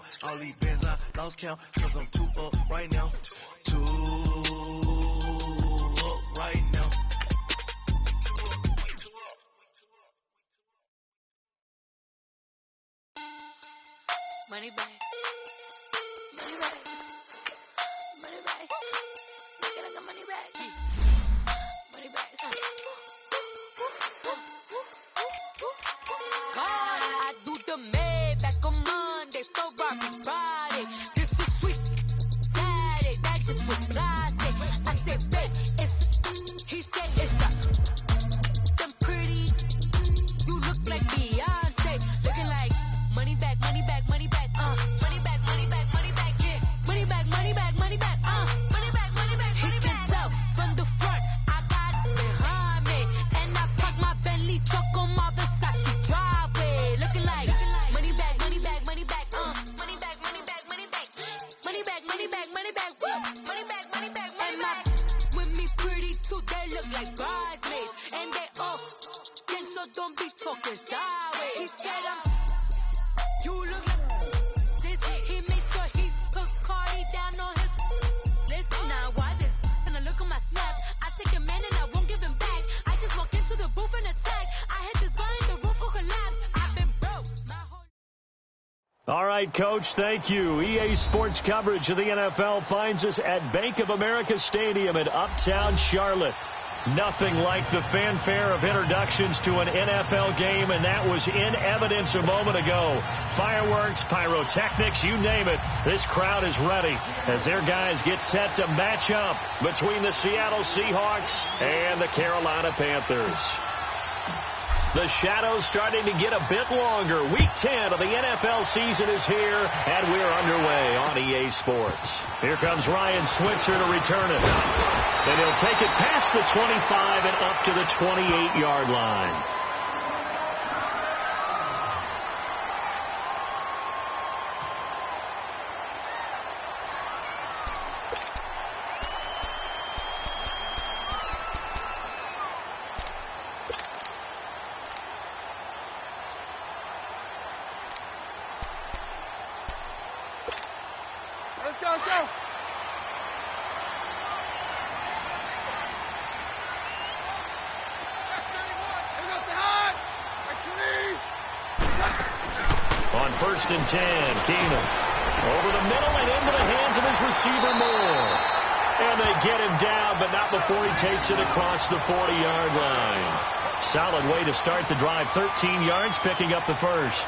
out. All these bands I lost count, cause I'm too up right now. Too up right now. Money back. Money back. Money back. Make it like a money back. Money back. God, I do the Maybach on Monday, Ferrari Friday. This is sweet Saturday, that just was plastic. I said, babe, it's, he said it's them pretty. You look like Beyonce, looking like money back, money back, money back, money back, money back, money back, yeah, money back, money back, money back, money back, money back, money back. He can tell from the front, I got it behind me, and I park my Bentley truck on my Versace driveway, looking like money back, money back, money back, money back, money back, money back, money back, money back, money back, money back, money back, money back. With me pretty too, they look like bridesmaids, and they all gang, so don't be talking sideways. He said you look like this. He makes sure he put Cardi down on his list. Now why this? And I look at my snap. I take a man and I won't give him back. I just walk into the booth and attack. I hit this button, the roof will collapse. I've been broke my whole. All right, Coach, thank you. EA Sports coverage of the NFL finds us at Bank of America Stadium in Uptown Charlotte. Nothing like the fanfare of introductions to an NFL game, and that was in evidence a moment ago. Fireworks, pyrotechnics, you name it. This crowd is ready as their guys get set to match up between the Seattle Seahawks and the Carolina Panthers. The shadow's starting to get a bit longer. Week 10 of the NFL season is here, and we're underway on EA Sports. Here comes Ryan Switzer to return it. And he'll take it past the 25 and up to the 28-yard line. Let's go, let's go. On 1st and 10, Keenum over the middle and into the hands of his receiver Moore. And they get him down, but not before he takes it across the 40-yard line. Solid way to start the drive. 13 yards, picking up the first.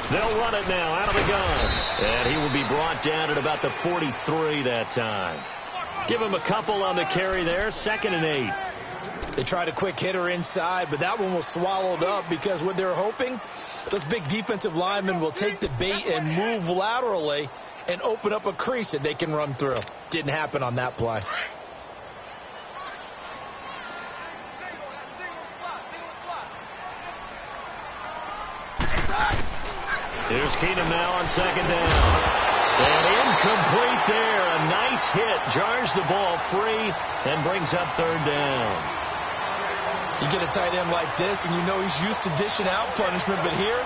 They'll run it now out of the gun. And he will be brought down at about the 43 that time. Give him a couple on the carry there. 2nd and 8. They tried a quick hitter inside, but that one was swallowed up because what they're hoping, those big defensive linemen will take the bait and move laterally and open up a crease that they can run through. Didn't happen on that play. Here's Keenum now on 2nd down. And incomplete there. A nice hit. Jars the ball free and brings up 3rd down. You get a tight end like this, and you know he's used to dishing out punishment, but here,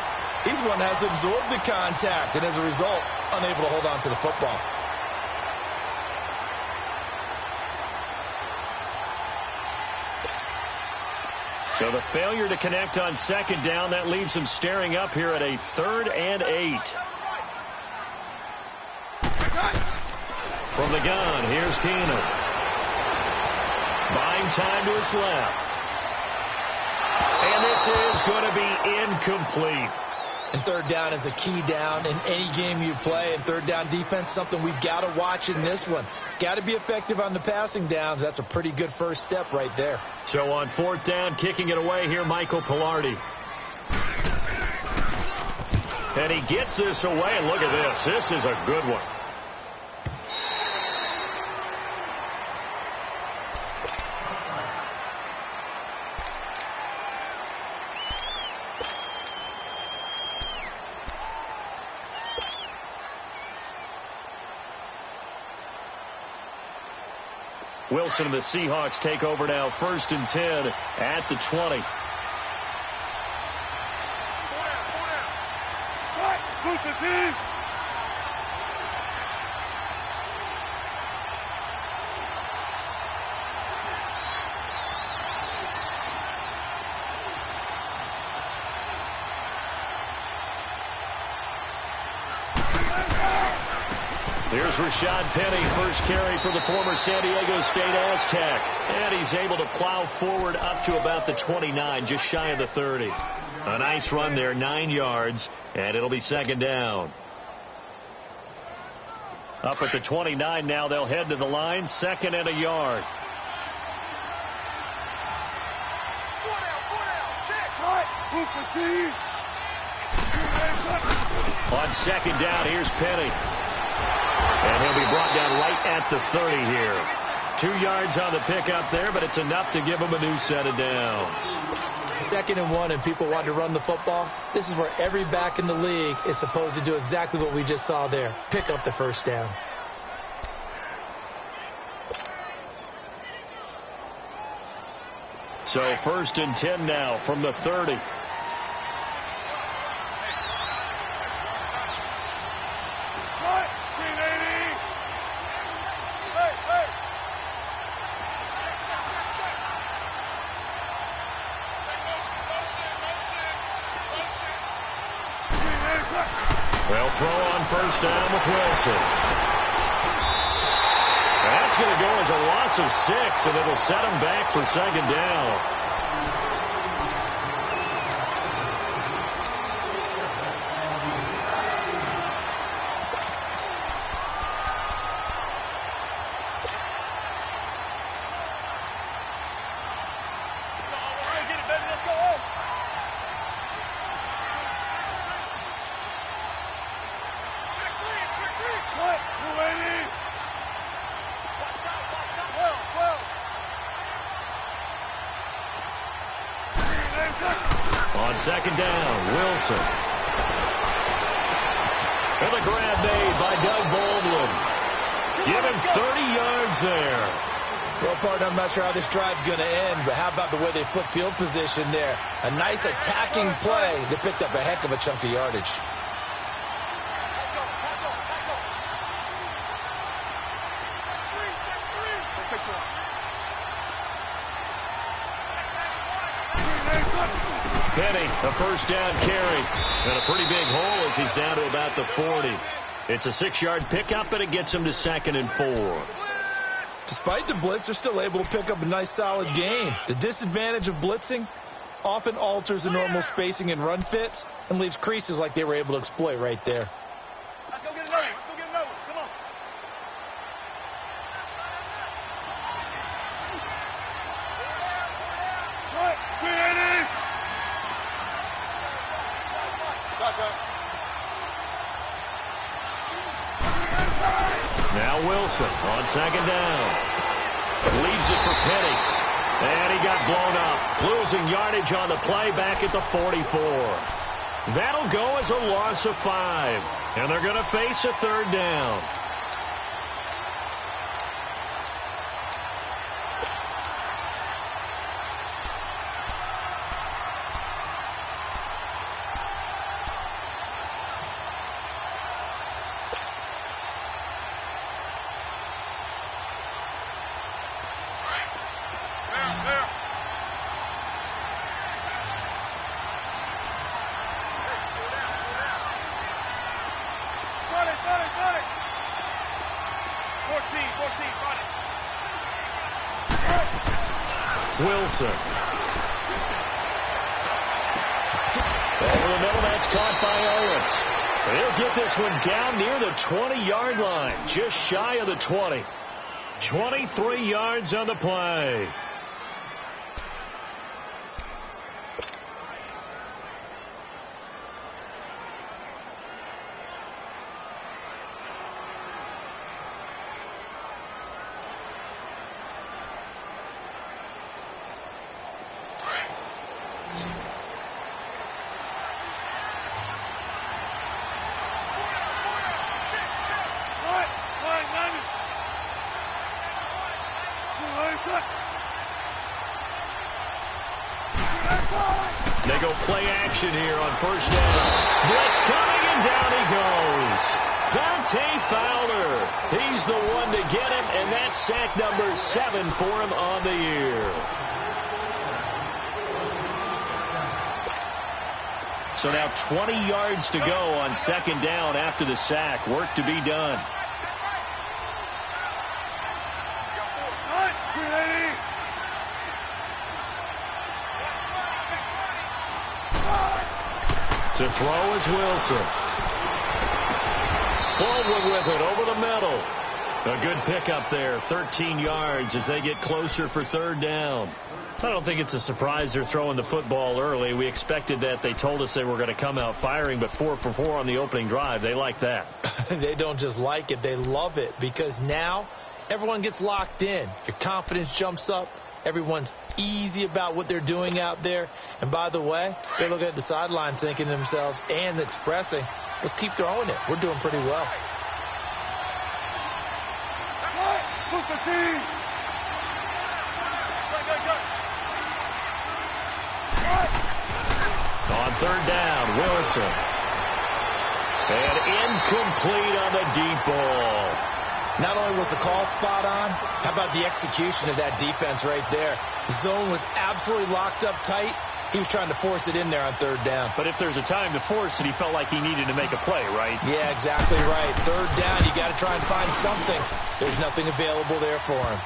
he's one that has to absorb the contact, and as a result, unable to hold on to the football. So the failure to connect on 2nd down, that leaves him staring up here at a 3rd and 8. From the gun, here's Keenum. Buying time to his left. And this is going to be incomplete. And 3rd down is a key down in any game you play. And 3rd down defense, something we've got to watch in this one. Got to be effective on the passing downs. That's a pretty good first step right there. So on 4th down, kicking it away here, Michael Pilardi. And he gets this away. And look at this. This is a good one. Wilson and the Seahawks take over now, 1st and 10 at the 20. Here's Rashad Penny, first carry for the former San Diego State Aztec. And he's able to plow forward up to about the 29, just shy of the 30. A nice run there, 9 yards, and it'll be 2nd down. Up at the 29 now, they'll head to the line, 2nd and a yard. On 2nd down, here's Penny. And he'll be brought down right at the 30 here. 2 yards on the pickup there, but it's enough to give him a new set of downs. 2nd and 1, and people want to run the football. This is where every back in the league is supposed to do exactly what we just saw there. Pick up the 1st down. So 1st and 10 now from the 30. They'll throw on 1st down with Wilson. That's going to go as a loss of 6, and it'll set him back for 2nd down. On 2nd down, Wilson. And the grab made by Doug Baldwin. Give him 30 yards there. Well, partner, I'm not sure how this drive's going to end, but how about the way they flip field position there? A nice attacking play that picked up a heck of a chunk of yardage. Penny, a 1st down carry. And a pretty big hole as he's down to about the 40. It's a 6-yard pickup, and it gets him to 2nd and 4. Despite the blitz, they're still able to pick up a nice, solid gain. The disadvantage of blitzing often alters the normal spacing and run fits and leaves creases like they were able to exploit right there. Let's go get another one. Let's go get another one. Come on. Now Wilson on 2nd down. Leaves it for Penny. And he got blown up. Losing yardage on the play back at the 44. That'll go as a loss of 5. And they're going to face a 3rd down. Wilson. Over the middle, that's caught by Owens. He'll get this one down near the 20-yard line, just shy of the 20. 23 yards on the play. Play action here on first down. Blitz coming, and down he goes. Dante Fowler. He's the one to get him, and that's sack number 7 for him on the year. So now 20 yards to go on second down after the sack. Work to be done. To throw is Wilson. Baldwin with it over the middle. A good pickup there. 13 yards as they get closer for third down. I don't think it's a surprise they're throwing the football early. We expected that. They told us they were going to come out firing, but 4 for 4 on the opening drive. They like that. They don't just like it. They love it because now everyone gets locked in. Your confidence jumps up. Everyone's easy about what they're doing out there. And by the way, they're looking at the sideline thinking to themselves and expressing, let's keep throwing it. We're doing pretty well. On third down, Wilson. And incomplete on the deep ball. Not only was the call spot on, how about the execution of that defense right there? The zone was absolutely locked up tight. He was trying to force it in there on third down. But if there's a time to force it, he felt like he needed to make a play, right? Yeah, exactly right. Third down, you got to try and find something. There's nothing available there for him.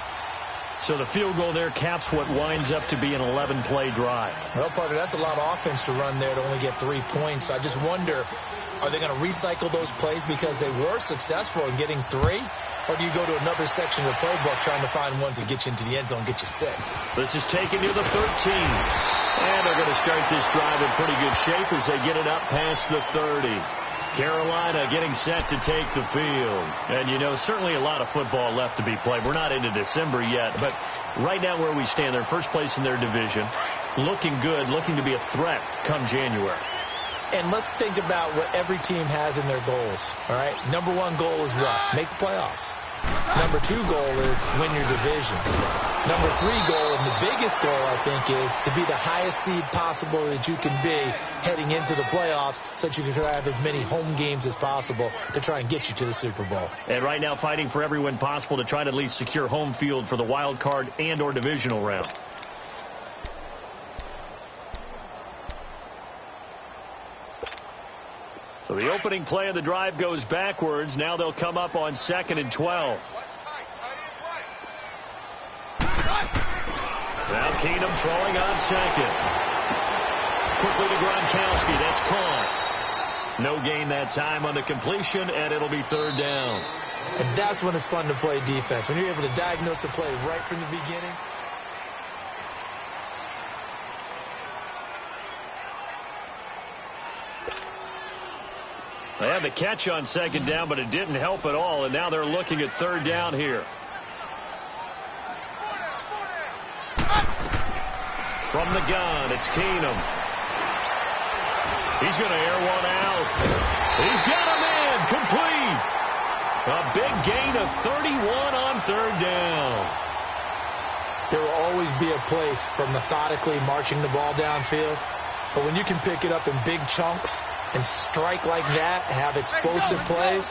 So the field goal there caps what winds up to be an 11-play drive. Well, Parker, that's a lot of offense to run there to only get 3 points. I just wonder, are they going to recycle those plays because they were successful in getting 3? Or do you go to another section of the playbook trying to find ones that get you into the end zone, get you 6? This is taken near the 13. And they're going to start this drive in pretty good shape as they get it up past the 30. Carolina getting set to take the field. And, you know, certainly a lot of football left to be played. We're not into December yet, but right now where we stand, they're first place in their division, looking good, looking to be a threat come January. And let's think about what every team has in their goals, all right? Number 1 goal is what? Make the playoffs. Number 2 goal is win your division. Number 3 goal, and the biggest goal, I think, is to be the highest seed possible that you can be heading into the playoffs so that you can try to have as many home games as possible to try and get you to the Super Bowl. And right now fighting for every win possible to try to at least secure home field for the wild card and or divisional round. So the opening play of the drive goes backwards. Now they'll come up on 2nd and 12. Now Keenum throwing on 2nd. Quickly to Gronkowski. That's caught. No gain that time on the completion, and it'll be 3rd down. And that's when it's fun to play defense. When you're able to diagnose a play right from the beginning. They had the catch on 2nd down, but it didn't help at all, and now they're looking at 3rd down here. From the gun, it's Keenum. He's going to air one out. He's got him in, complete. A big gain of 31 on 3rd down. There will always be a place for methodically marching the ball downfield, but when you can pick it up in big chunks and strike like that, have explosive plays,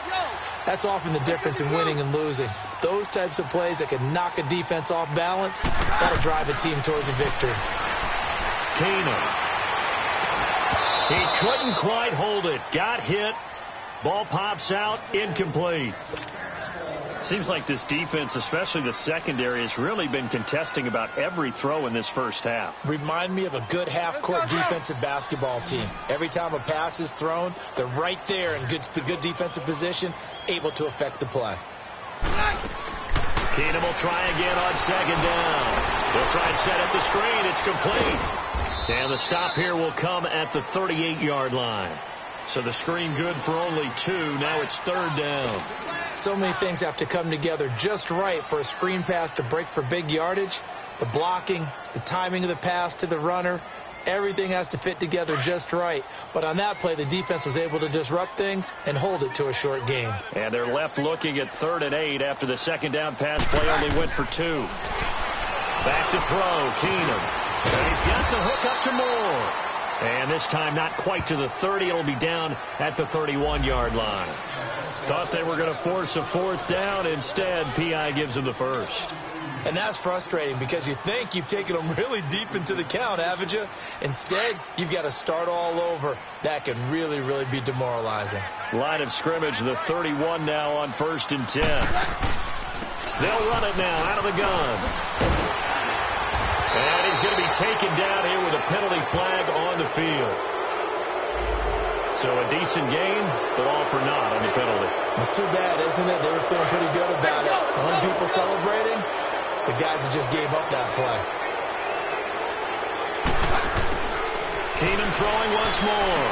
that's often the difference in winning and losing. Those types of plays that can knock a defense off balance, that'll drive a team towards a victory. Keenum. He couldn't quite hold it. Got hit. Ball pops out. Incomplete. Seems like this defense, especially the secondary, has really been contesting about every throw in this first half. Remind me of a good half-court defensive basketball team. Every time a pass is thrown, they're right there in good defensive position, able to affect the play. Keenum will try again on 2nd down. He'll try and set up the screen. It's complete. And the stop here will come at the 38-yard line. So the screen good for only 2. Now it's 3rd down. So many things have to come together just right for a screen pass to break for big yardage. The blocking, the timing of the pass to the runner, everything has to fit together just right. But on that play, the defense was able to disrupt things and hold it to a short game. And they're left looking at 3rd and 8 after the 2nd down pass play only went for 2. Back to throw, Keenum. And he's got the hook up to Moore. And this time not quite to the 30. It'll be down at the 31-yard line. Thought they were going to force a 4th down. Instead, P.I. gives them the first. And that's frustrating because you think you've taken them really deep into the count, haven't you? Instead, you've got to start all over. That can really, really be demoralizing. Line of scrimmage, the 31 now on 1st and 10. They'll run it now out of the gun. And he's going to be taken down here with a penalty flag on the field. So a decent gain, but all for naught on the penalty. It's too bad, isn't it? They were feeling pretty good about it. When people celebrating, the guys who just gave up that play. Keenum throwing once more.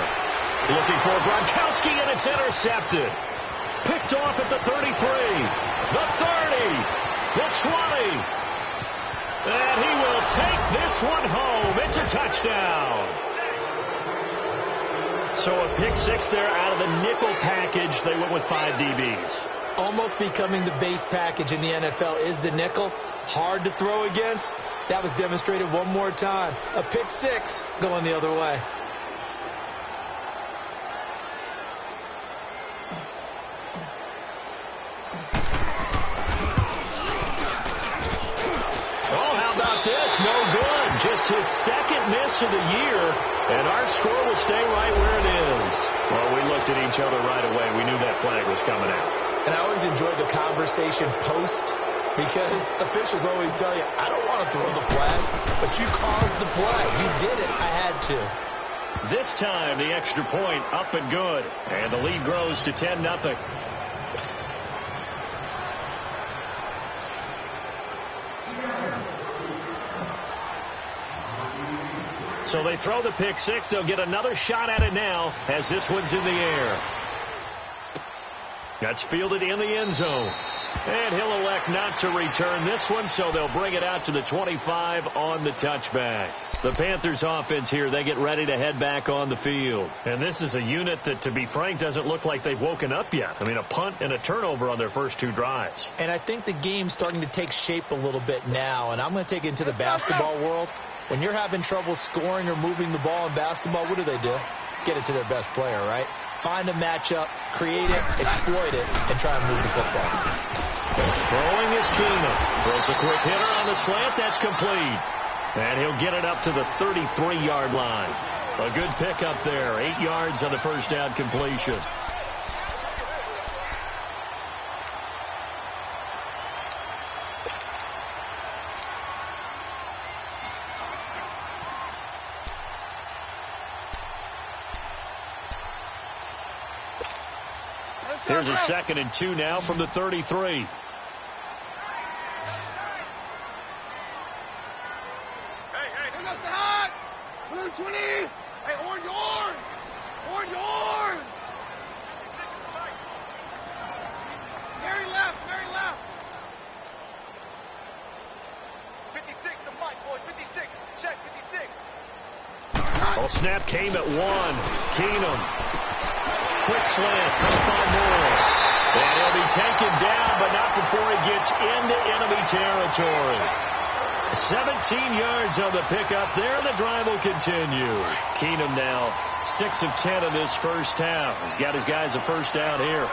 Looking for Gronkowski, and it's intercepted. Picked off at the 33, the 30, the 20. And he will take this one home. It's a touchdown. So a pick 6 there out of the nickel package. They went with 5 DBs. Almost becoming the base package in the NFL is the nickel. Hard to throw against. That was demonstrated one more time. A pick 6 going the other way. Oh, how about this? No good. Just his 2nd miss of the year, and our score will stay right where it is. Well, we looked at each other right away. We knew that flag was coming out. And I always enjoy the conversation post because officials always tell you, I don't want to throw the flag, but you caused the play. You did it. I had to. This time, the extra point up and good, and the lead grows to 10-0. So they throw the pick 6. They'll get another shot at it now as this one's in the air. That's fielded in the end zone. And he'll elect not to return this one, so they'll bring it out to the 25 on the touchback. The Panthers offense here, they get ready to head back on the field. And this is a unit that, to be frank, doesn't look like they've woken up yet. I mean, a punt and a turnover on their first 2 drives. And I think the game's starting to take shape a little bit now, and I'm going to take it into the basketball world. When you're having trouble scoring or moving the ball in basketball, what do? Get it to their best player, right? Find a matchup, create it, exploit it, and try and move the football. Throwing is Keenum. Throws a quick hitter on the slant. That's complete. And he'll get it up to the 33-yard line. A good pickup there. 8 yards on the first down completion. Here's a 2nd and 2 now from the 33. Hey, Who goes to hot? Blue 20. Hey, orange. Mary left. 56 to Mike, boys. 56. Check 56. Well, snap came at 1. Keenum. Quick slant. By Moore. And he'll be taken down, but not before he gets into enemy territory. 17 yards on the pickup there, and the drive will continue. Keenum now 6 of 10 in this first half. He's got his guys a first down here.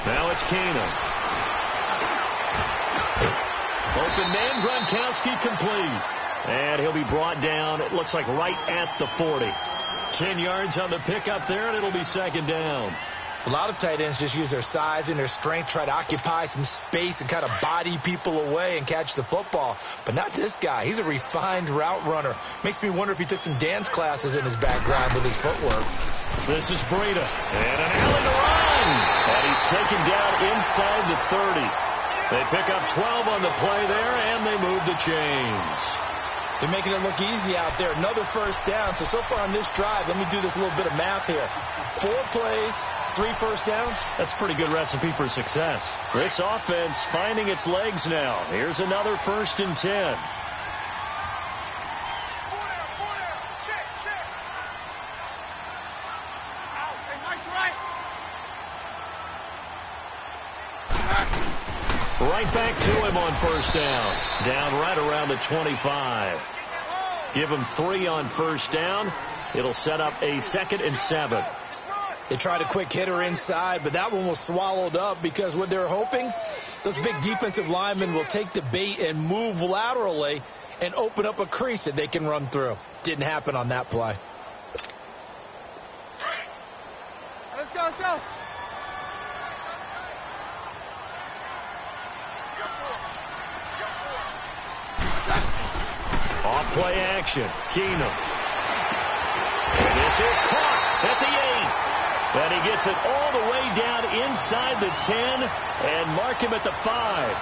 Now it's Keenum. Open man, Gronkowski complete. And he'll be brought down, it looks like right at the 40. 10 yards on the pickup there, and it'll be 2nd down. A lot of tight ends just use their size and their strength, try to occupy some space and kind of body people away and catch the football. But not this guy. He's a refined route runner. Makes me wonder if he took some dance classes in his background with his footwork. This is Breida. And an Allen to run. And he's taken down inside the 30. They pick up 12 on the play there, and they move the chains. They're making it look easy out there. Another first down. So far on this drive, let me do this little bit of math here. 4 plays, 3 first downs. That's a pretty good recipe for success. This offense finding its legs now. Here's another 1st and 10. Right back to him on first down. Down right around the 25. Give him 3 on first down. It'll set up a 2nd and 7. They tried a quick hitter inside, but that one was swallowed up because what they're hoping, those big defensive linemen will take the bait and move laterally and open up a crease that they can run through. Didn't happen on that play. Let's go, let's go. Off play action. Keenum. And this is caught at the 8. And he gets it all the way down inside the 10 and mark him at the 5.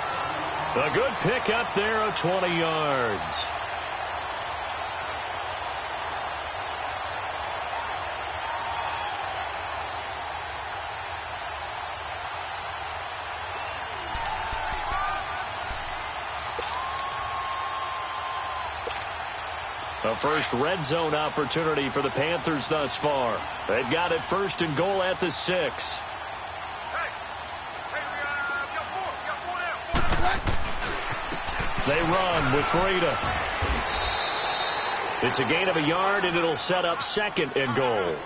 A good pickup there of 20 yards. The first red zone opportunity for the Panthers thus far. They've got it 1st and goal at the 6. They run with Breida. It's a gain of a yard, and it'll set up 2nd and goal.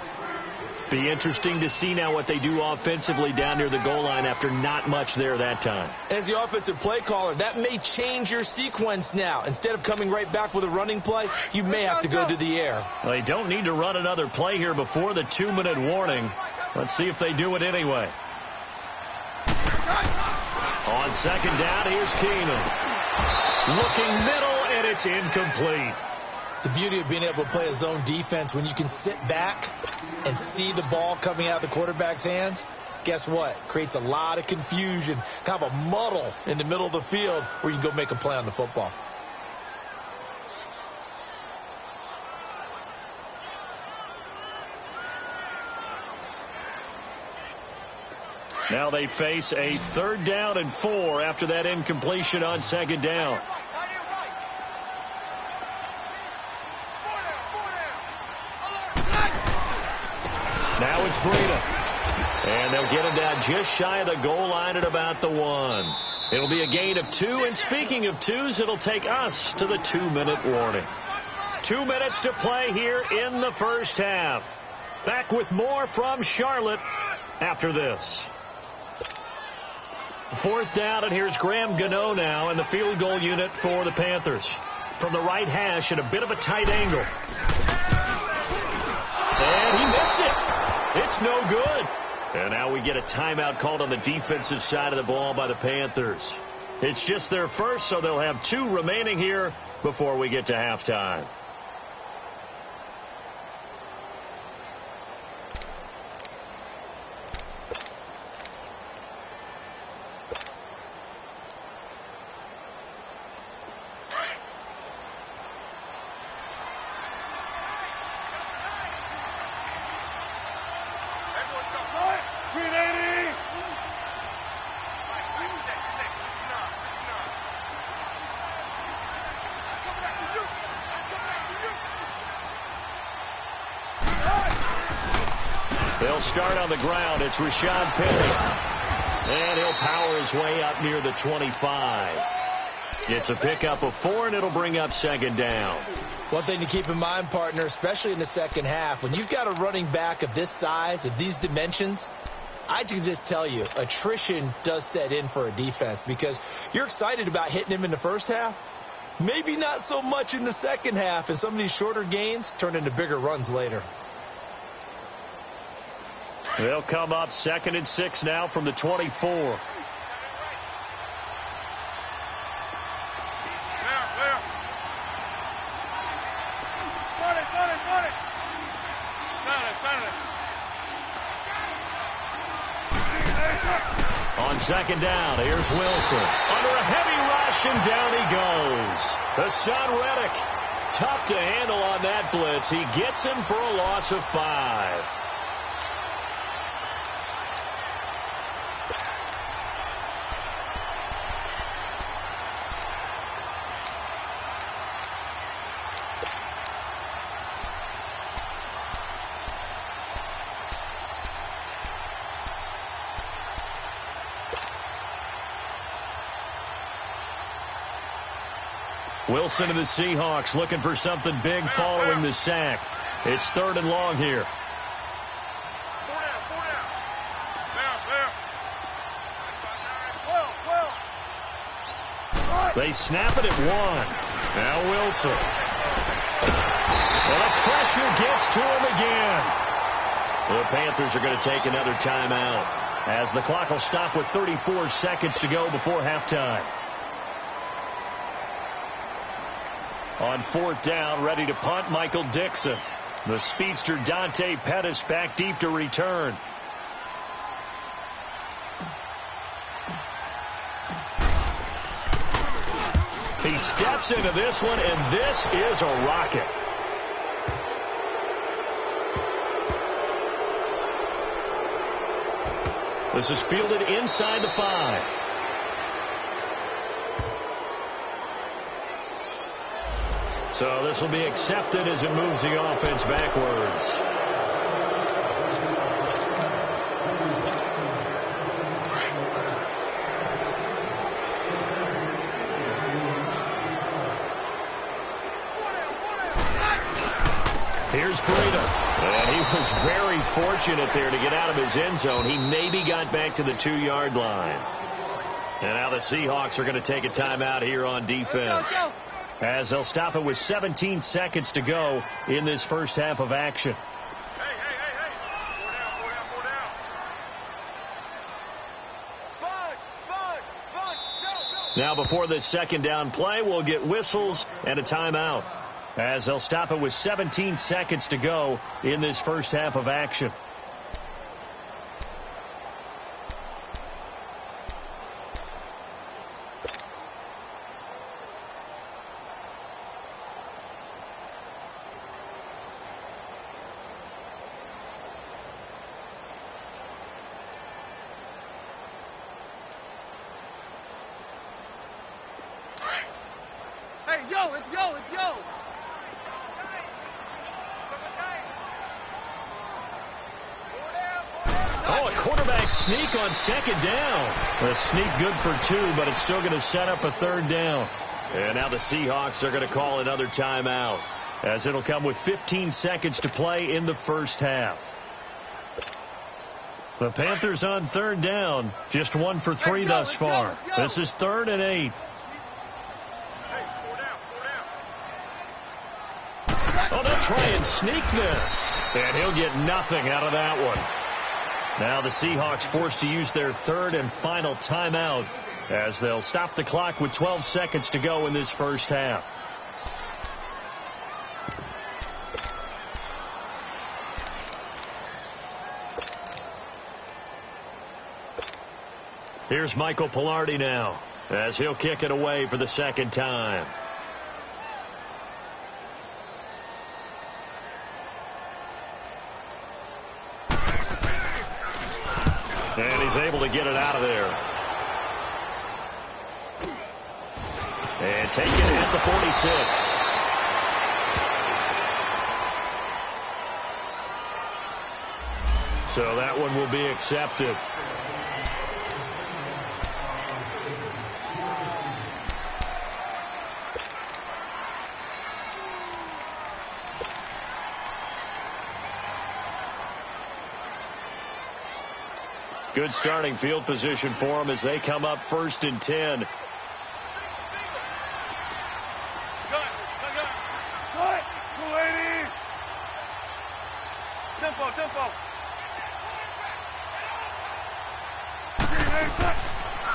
Be interesting to see now what they do offensively down near the goal line after not much there that time. As the offensive play caller, that may change your sequence now. Instead of coming right back with a running play, you may have to go to the air. Well, they don't need to run another play here before the 2-minute warning. Let's see if they do it anyway. On 2nd down, here's Keenum. Looking middle, and it's incomplete. The beauty of being able to play a zone defense when you can sit back and see the ball coming out of the quarterback's hands, guess what? Creates a lot of confusion, kind of a muddle in the middle of the field where you can go make a play on the football. Now they face a 3rd down and 4 after that incompletion on 2nd down. Now it's Breida. And they'll get him down just shy of the goal line at about the 1. It'll be a gain of 2. And speaking of 2s, it'll take us to the 2-minute warning. 2 minutes to play here in the first half. Back with more from Charlotte after this. 4th down, and here's Graham Gano now in the field goal unit for the Panthers. From the right hash at a bit of a tight angle. And he missed it. It's no good. And now we get a timeout called on the defensive side of the ball by the Panthers. It's just their first, so they'll have 2 remaining here before we get to halftime. They'll start on the ground. It's Rashad Penny. And he'll power his way up near the 25. It's a pickup of 4, and it'll bring up 2nd down. One thing to keep in mind, partner, especially in the second half, when you've got a running back of this size, of these dimensions, I can just tell you, attrition does set in for a defense because you're excited about hitting him in the first half. Maybe not so much in the second half, and some of these shorter gains turn into bigger runs later. They'll come up 2nd and 6 now from the 24. On 2nd down, here's Wilson. Under a heavy rush, and down he goes. Hassan Reddick, tough to handle on that blitz. He gets him for a loss of 5. Wilson and the Seahawks looking for something big following the sack. It's 3rd and long here. They snap it at 1. Now Wilson. And the pressure gets to him again. The Panthers are going to take another timeout as the clock will stop with 34 seconds to go before halftime. On 4th down, ready to punt, Michael Dixon. The speedster Dante Pettis back deep to return. He steps into this one, and this is a rocket. This is fielded inside the 5. So this will be accepted as it moves the offense backwards. Here's Breida. And he was very fortunate there to get out of his end zone. He maybe got back to the 2-yard line. And now the Seahawks are going to take a timeout here on defense, as they'll stop it with 17 seconds to go in this first half of action. Hey. 4 down. Sponge. Go. Now before this second down play, we'll get whistles and a timeout, as they'll stop it with 17 seconds to go in this first half of action. Hey, yo, it's yo. Oh, a quarterback sneak on 2nd down. A sneak good for 2, but it's still going to set up a 3rd down. And now the Seahawks are going to call another timeout, as it'll come with 15 seconds to play in the first half. The Panthers on 3rd down, just 1 for 3 thus far. This is 3rd and 8. Oh, they'll try and sneak this, and he'll get nothing out of that one. Now the Seahawks forced to use their 3rd and final timeout, as they'll stop the clock with 12 seconds to go in this first half. Here's Michael Pilardi now, as he'll kick it away for the 2nd time. And he's able to get it out of there. And take it at the 46. So that one will be accepted. Good starting field position for them as they come up 1st and 10. Cut. 280. Tempo.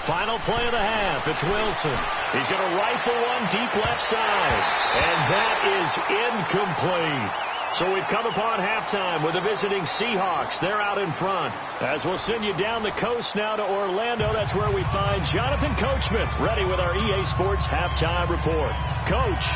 Final play of the half. It's Wilson. He's going to rifle one deep left side. And that is incomplete. So we've come upon halftime with the visiting Seahawks. They're out in front. As we'll send you down the coast now to Orlando, that's where we find Jonathan Coachman, ready with our EA Sports halftime report. Coach.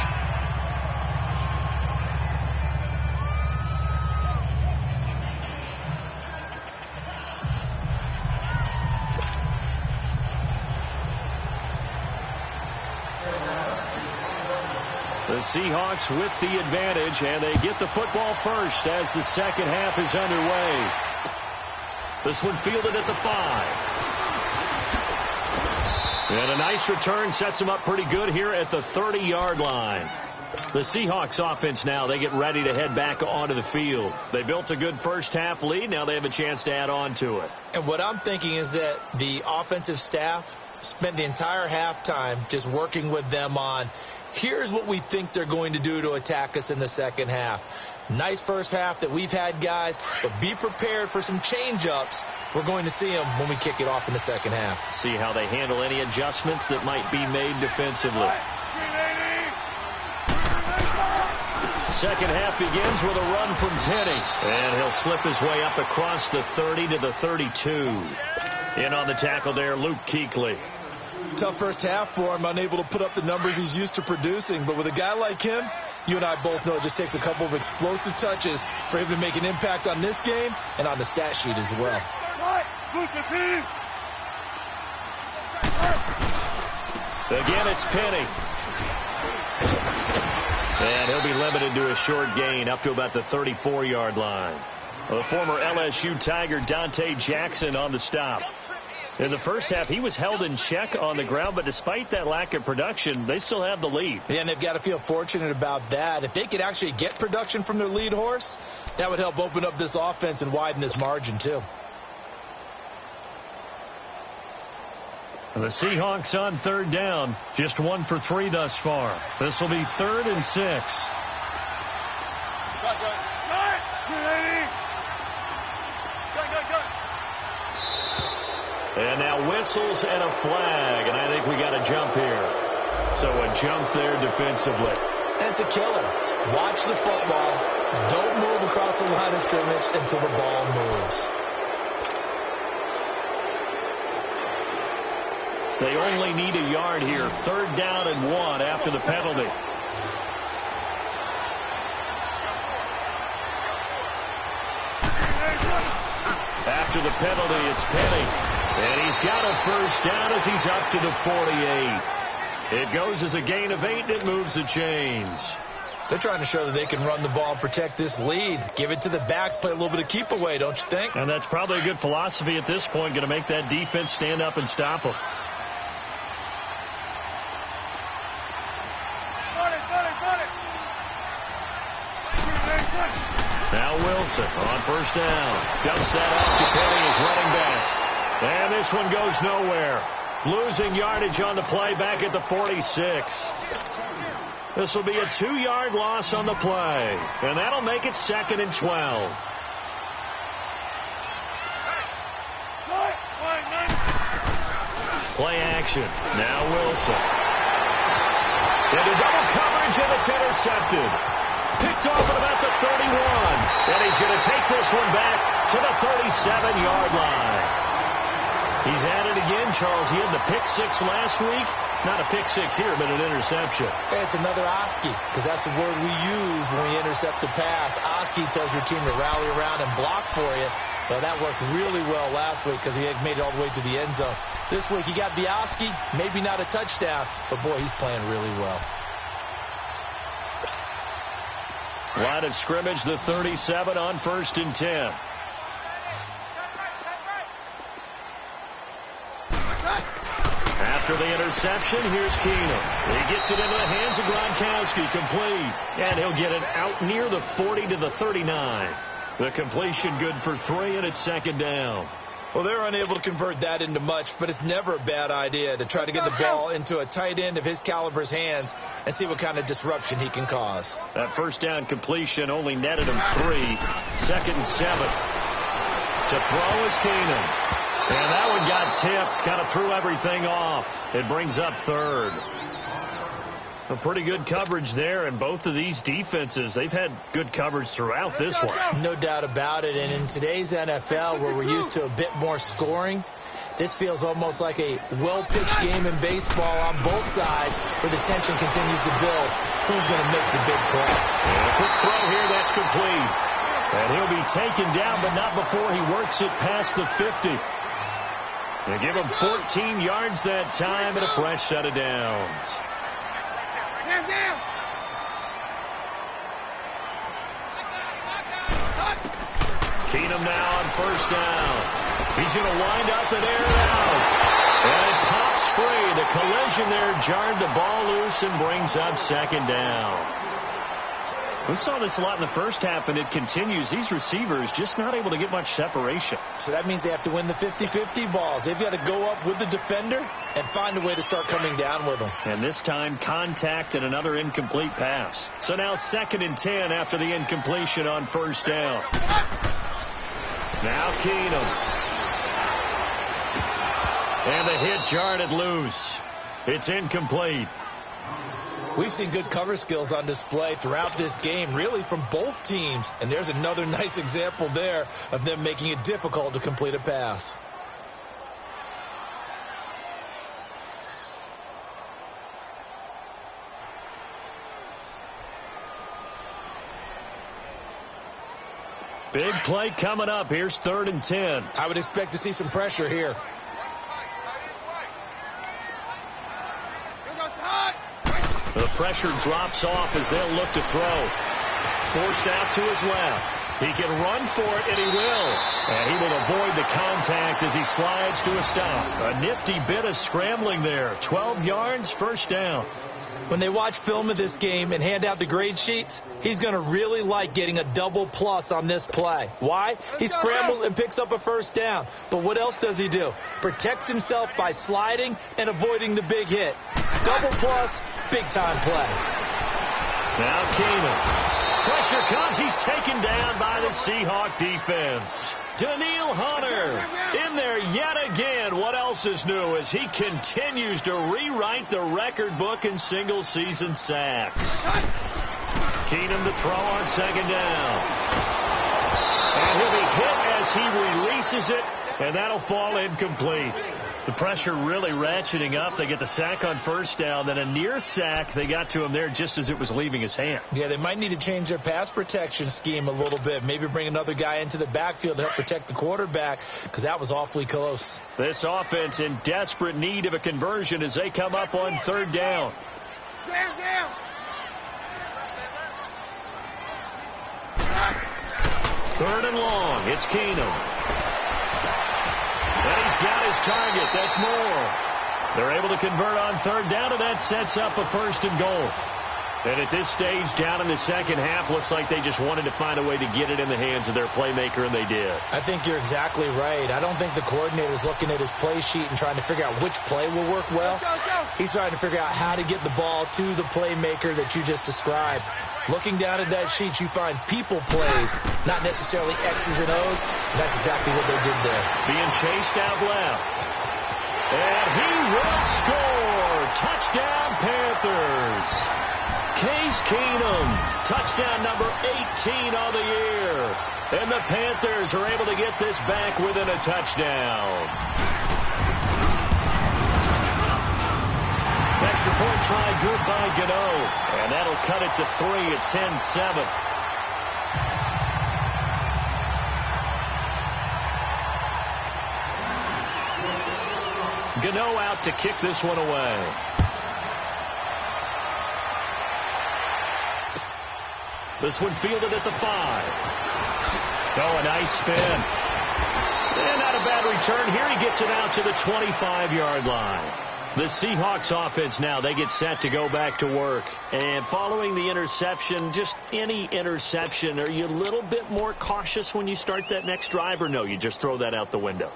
The Seahawks with the advantage, and they get the football first as the second half is underway. This one fielded at the 5. And a nice return sets them up pretty good here at the 30-yard line. The Seahawks offense now, they get ready to head back onto the field. They built a good first-half lead. Now they have a chance to add on to it. And what I'm thinking is that the offensive staff spent the entire halftime just working with them on, here's what we think they're going to do to attack us in the second half. Nice first half that we've had, guys, but be prepared for some change-ups. We're going to see them when we kick it off in the second half. See how they handle any adjustments that might be made defensively. Second half begins with a run from Penny. And he'll slip his way up across the 30 to the 32. In on the tackle there, Luke Kuechly. Tough first half for him, unable to put up the numbers he's used to producing. But with a guy like him, you and I both know it just takes a couple of explosive touches for him to make an impact on this game and on the stat sheet as well. Again, it's Penny. And he'll be limited to a short gain up to about the 34-yard line. The former LSU Tiger Dante Jackson on the stop. In the first half, he was held in check on the ground, but despite that lack of production, they still have the lead. Yeah, and they've got to feel fortunate about that. If they could actually get production from their lead horse, that would help open up this offense and widen this margin, too. The Seahawks on third down, just 1 for 3 thus far. This will be 3rd and 6. And now whistles and a flag, and I think we got a jump here. So a jump there defensively. That's a killer. Watch the football. Don't move across the line of scrimmage until the ball moves. They only need a yard here. 3rd down and 1 after the penalty. After the penalty, it's Penny. And he's got a first down as he's up to the 48. It goes as a gain of 8, and it moves the chains. They're trying to show that they can run the ball and protect this lead. Give it to the backs, play a little bit of keep away, don't you think? And that's probably a good philosophy at this point, going to make that defense stand up and stop them. Now Wilson on first down. Dumps that off to Penny as running back. And this one goes nowhere. Losing yardage on the play back at the 46. This will be a 2-yard loss on the play. And that'll make it 2nd and 12. Play action. Now Wilson. Into double coverage, and it's intercepted. Picked off at about the 31. And he's going to take this one back to the 37-yard line. He's at it again, Charles. He had the pick 6 last week. Not a pick 6 here, but an interception. Hey, it's another Oski, because that's the word we use when we intercept the pass. Oski tells your team to rally around and block for you. Well, that worked really well last week because he had made it all the way to the end zone. This week, he got the Oski, maybe not a touchdown, but, boy, he's playing really well. Line of scrimmage, the 37 on 1st and 10. After the interception, here's Keenum. He gets it into the hands of Gronkowski, complete. And he'll get it out near the 40 to the 39. The completion good for 3, and it's 2nd down. Well, they're unable to convert that into much, but it's never a bad idea to try to get the ball into a tight end of his caliber's hands and see what kind of disruption he can cause. That first down completion only netted him 3. 2nd and 7. To throw is Keenum. And that one got tipped, kind of threw everything off. It brings up 3rd. A pretty good coverage there, and both of these defenses, they've had good coverage throughout this one. No doubt about it, and in today's NFL, where we're used to a bit more scoring, this feels almost like a well-pitched game in baseball on both sides, where the tension continues to build. Who's going to make the big play? And a quick throw here, that's complete. And he'll be taken down, but not before he works it past the 50. They give him 14 yards that time and a fresh set of downs. Keenum now on first down. He's going to wind up and air it out. And it pops free. The vision there, jarred the ball loose and brings up second down. We saw this a lot in the first half, and it continues. These receivers just not able to get much separation. So that means they have to win the 50-50 balls. They've got to go up with the defender and find a way to start coming down with them. And this time, contact and another incomplete pass. So now 2nd and 10 after the incompletion on first down. Now Keenum. And the hit jarred it loose. It's incomplete. We've seen good cover skills on display throughout this game, really from both teams. And there's another nice example there of them making it difficult to complete a pass. Big play coming up. Here's 3rd and 10. I would expect to see some pressure here. The pressure drops off as they'll look to throw. Forced out to his left. He can run for it, and he will. And he will avoid the contact as he slides to a stop. A nifty bit of scrambling there. 12 yards, first down. When they watch film of this game and hand out the grade sheets, he's going to really like getting a double plus on this play. Why? He scrambles and picks up a first down. But what else does he do? Protects himself by sliding and avoiding the big hit. Double plus, big-time play. Now Keenum. Pressure comes. He's taken down by the Seahawk defense. Daniil Hunter in there yet again. What else is new as he continues to rewrite the record book in single-season sacks. Keenum to throw on 2nd down. And he'll be hit as he releases it, and that'll fall incomplete. The pressure really ratcheting up. They get the sack on first down, then a near sack. They got to him there just as it was leaving his hand. Yeah, they might need to change their pass protection scheme a little bit. Maybe bring another guy into the backfield to help protect the quarterback, because that was awfully close. This offense in desperate need of a conversion as they come up on 3rd down. 3rd and long. It's Keenum. And he's got his target. That's more. They're able to convert on 3rd down, and that sets up a 1st and goal. And at this stage, down in the second half, looks like they just wanted to find a way to get it in the hands of their playmaker, and they did. I think you're exactly right. I don't think the coordinator's looking at his play sheet and trying to figure out which play will work well. He's trying to figure out how to get the ball to the playmaker that you just described. Looking down at that sheet, you find people plays, not necessarily X's and O's. And that's exactly what they did there. Being chased out left. And he will score. Touchdown, Panthers. Case Keenum, touchdown number 18 on the year. And the Panthers are able to get this back within a touchdown. Extra point try good by Gano. And that'll cut it to 3 at 10-7. Gano out to kick this one away. This one fielded at the 5. Oh, a nice spin. And not a bad return. Here he gets it out to the 25-yard line. The Seahawks offense now, they get set to go back to work. And following the interception, just any interception, are you a little bit more cautious when you start that next drive, or no, you just throw that out the window?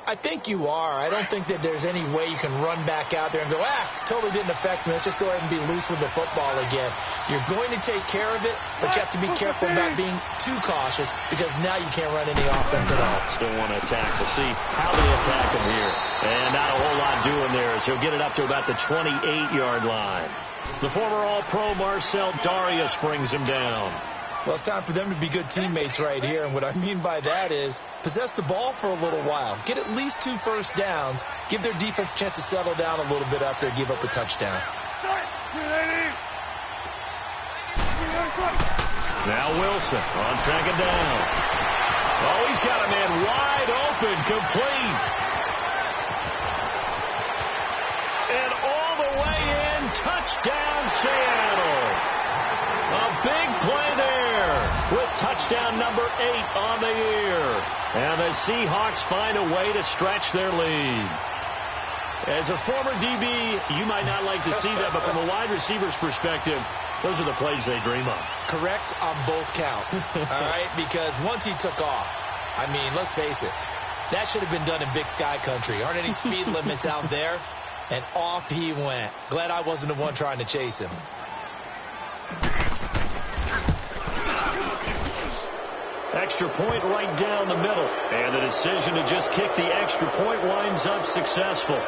I think you are. I don't think that there's any way you can run back out there and go, totally didn't affect me. Let's just go ahead and be loose with the football again. You're going to take care of it, but you have to be careful about being too cautious because now you can't run any offense at all. Still want to attack. We'll see how they attack him here. And not a whole lot doing there as he'll get it up to about the 28-yard line. The former All-Pro Marcel Darius brings him down. Well, it's time for them to be good teammates right here. And what I mean by that is possess the ball for a little while. Get at least 2 first downs. Give their defense a chance to settle down a little bit after they give up a touchdown. Now Wilson on 2nd down. Oh, he's got a man wide open, complete. And all the way in, touchdown Seattle. A big play there with touchdown number 8 on the year. And the Seahawks find a way to stretch their lead. As a former DB, you might not like to see that, but from a wide receiver's perspective, those are the plays they dream of. Correct on both counts, all right? Because once he took off, I mean, let's face it, that should have been done in Big Sky country. Aren't any speed limits out there? And off he went. Glad I wasn't the one trying to chase him. Extra point right down the middle. And the decision to just kick the extra point winds up successful.